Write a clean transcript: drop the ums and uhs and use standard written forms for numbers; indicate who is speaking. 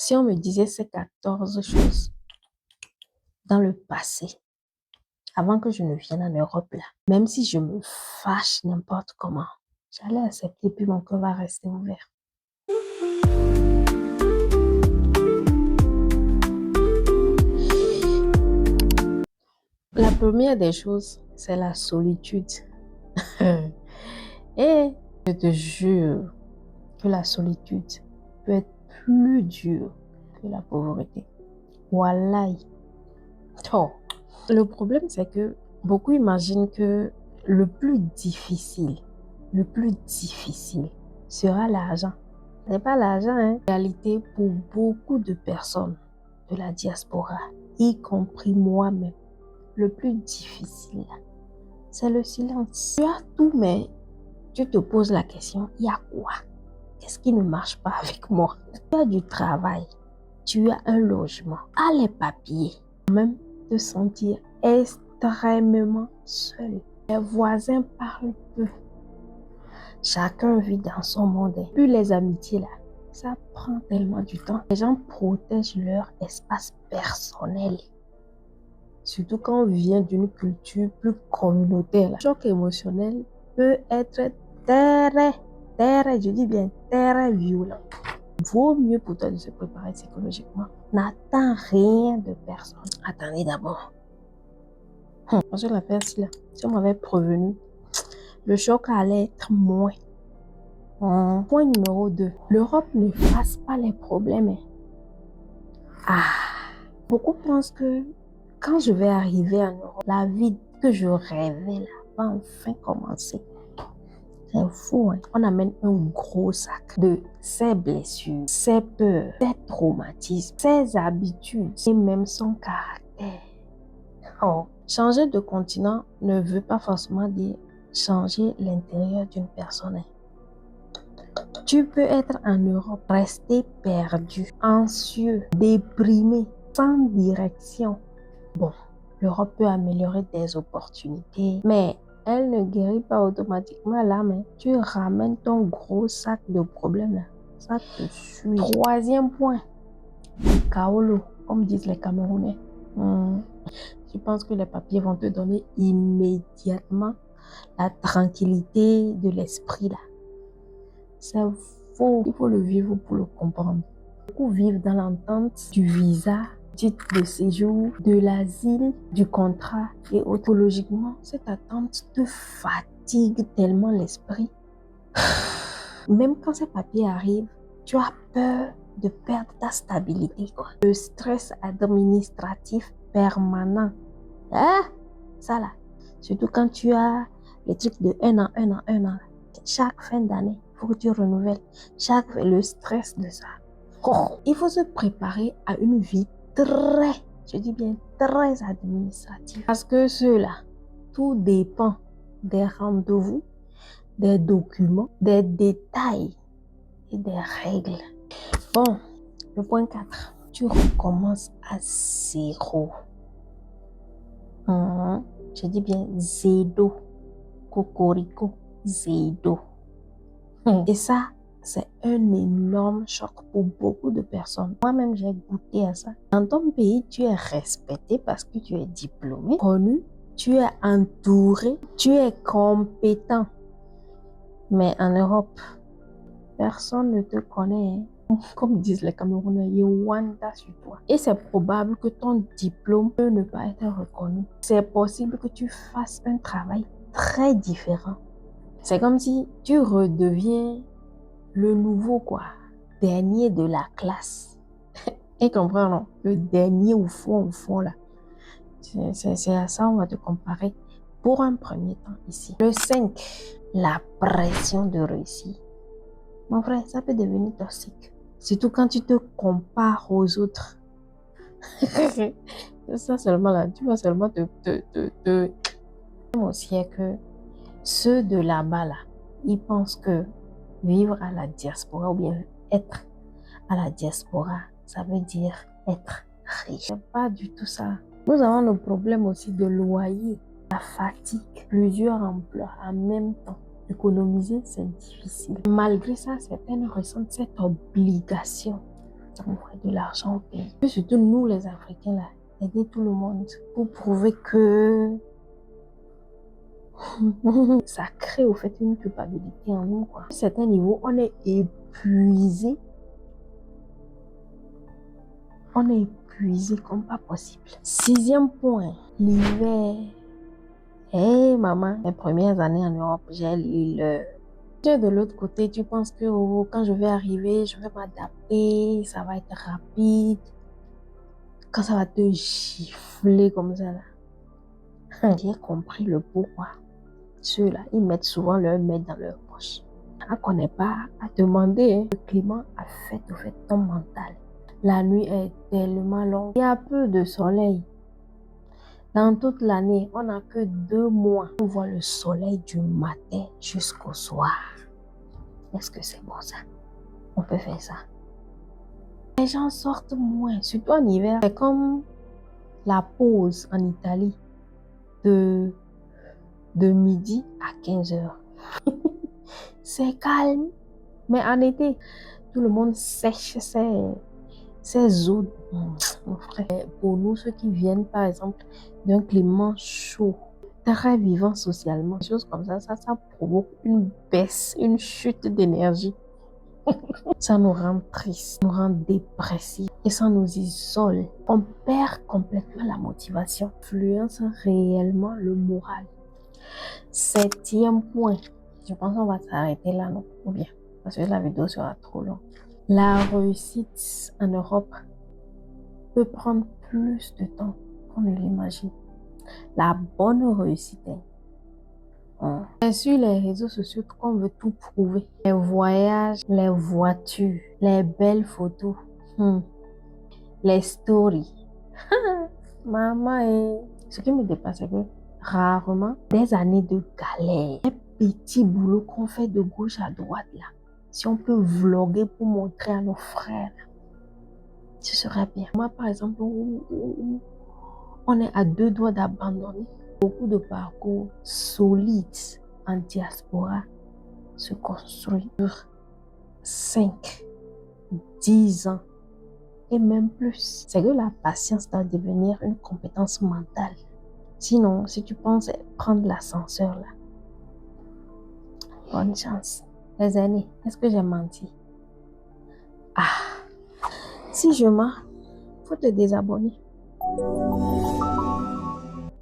Speaker 1: Si on me disait ces 14 choses dans le passé, avant que je ne vienne en Europe, là, même si je me fâche n'importe comment, j'allais accepter, puis mon cœur va rester ouvert. La première des choses, c'est la solitude. Et je te jure que la solitude peut être plus dure que la pauvreté. Wallahi. Oh. Le problème, c'est que beaucoup imaginent que le plus difficile sera l'argent. Ce n'est pas l'argent, hein. En réalité, pour beaucoup de personnes de la diaspora, y compris moi-même, le plus difficile, c'est le silence. Tu as tout, mais tu te poses la question, il y a quoi? Qu'est-ce qui ne marche pas avec moi? Tu as du travail, tu as un logement, as les papiers, même te sentir extrêmement seul. Les voisins parlent peu. Chacun vit dans son monde. Puis les amitiés là, ça prend tellement du temps. Les gens protègent leur espace personnel. Surtout quand on vient d'une culture plus communautaire. Le choc émotionnel peut être je dis bien très violent. Vaut mieux pour toi de se préparer psychologiquement. N'attends rien de personne. Attendez d'abord. Parce que la personne là, si on m'avait prévenu, le choc allait être moins. Point numéro 2. L'Europe ne fasse pas les problèmes. Beaucoup pensent que quand je vais arriver en Europe, la vie que je rêvais là va enfin commencer. C'est fou, hein? On amène un gros sac de ses blessures, ses peurs, ses traumatismes, ses habitudes et même son caractère. Oh. Changer de continent ne veut pas forcément dire changer l'intérieur d'une personne. Tu peux être en Europe, rester perdu, anxieux, déprimé, sans direction. Bon, l'Europe peut améliorer des opportunités, mais elle ne guérit pas automatiquement l'âme. Hein. Tu ramènes ton gros sac de problèmes là. Ça te suit. Troisième point, le kaolo, comme disent les Camerounais. Tu penses que les papiers vont te donner immédiatement la tranquillité de l'esprit là. C'est faux. Il faut le vivre pour le comprendre. Beaucoup vivent dans l'attente du visa, du titre de séjour, de l'asile, du contrat et autres. Logiquement, cette attente te fatigue tellement l'esprit. Même quand ces papiers arrivent, tu as peur de perdre ta stabilité, quoi. Le stress administratif permanent. Ça là. Surtout quand tu as les trucs de un an. Chaque fin d'année, il faut que tu renouvelles. Le stress de ça. Oh, il faut se préparer à une vie je dis bien très administrative. Parce que cela, tout dépend des rendez-vous, des documents, des détails et des règles. Bon, le point 4. Tu recommences à zéro. Je dis bien zéro. Cocorico, zéro. Et ça, c'est un énorme choc pour beaucoup de personnes. Moi-même, j'ai goûté à ça. Dans ton pays, tu es respecté parce que tu es diplômé, connu, tu es entouré, tu es compétent. Mais en Europe, personne ne te connaît. Comme disent les Camerounais, il y a Wanda sur toi. Et c'est probable que ton diplôme peut ne pas être reconnu. C'est possible que tu fasses un travail très différent. C'est comme si tu redeviens le nouveau, quoi. Dernier de la classe. Et comprends, non? Le dernier au fond, là. C'est à ça on va te comparer pour un premier temps ici. Le 5, la pression de réussir. Mon frère, ça peut devenir toxique. Surtout quand tu te compares aux autres. Ça seulement là, tu vas seulement aussi que ceux de là-bas là, ils pensent que vivre à la diaspora ou bien être à la diaspora, ça veut dire être riche. C'est pas du tout ça. Nous avons le problème aussi de loyer, la fatigue, plusieurs emplois en même temps. Économiser, c'est difficile. Malgré ça, certaines ressentent cette obligation envoyer de l'argent au pays. Et surtout nous les Africains là, aider tout le monde pour prouver que ça crée au fait une culpabilité en nous, quoi. À un certain niveau, on est épuisé. On est épuisé comme pas possible. 6e point, l'hiver. Hé maman, mes premières années en Europe, j'ai lu le... De l'autre côté, tu penses que oh, quand je vais arriver, je vais m'adapter, ça va être rapide. Quand ça va te gifler comme ça là. J'ai compris le pourquoi. Ceux-là, ils mettent souvent leur main dans leur poche. On n'est pas à demander. Hein. Le climat affecte au fait ton mental. La nuit est tellement longue. Il y a peu de soleil. Dans toute l'année, on n'a que 2 mois pour voir le soleil du matin jusqu'au soir. Est-ce que c'est bon ça? On peut faire ça. Les gens sortent moins, surtout en hiver. C'est comme la pause en Italie de midi à 15 heures. C'est calme. Mais en été, tout le monde sèche ses eaux. Mon frère. Pour nous, ceux qui viennent, par exemple, d'un climat chaud, très vivant socialement, des choses comme ça provoque une baisse, une chute d'énergie. Ça nous rend tristes, nous rend dépressifs et ça nous isole. On perd complètement la motivation, influence réellement le moral. 7e point, je pense qu'on va s'arrêter là, non? Ou bien, parce que la vidéo sera trop longue. La réussite en Europe peut prendre plus de temps qu'on ne l'imagine. La bonne réussite, sur les réseaux sociaux, on veut tout prouver. Les voyages, les voitures, les belles photos, les stories. Maman, ce qui me dépasse, c'est que rarement, des années de galère, des petits boulots qu'on fait de gauche à droite, là. Si on peut vlogger pour montrer à nos frères, ce serait bien. Moi, par exemple, on est à 2 doigts d'abandonner. Beaucoup de parcours solides en diaspora se construisent sur 5, 10 ans et même plus. C'est que la patience doit devenir une compétence mentale. Sinon, si tu penses prendre l'ascenseur là, bonne chance. Les aînés, est-ce que j'ai menti? Si je mens, faut te désabonner.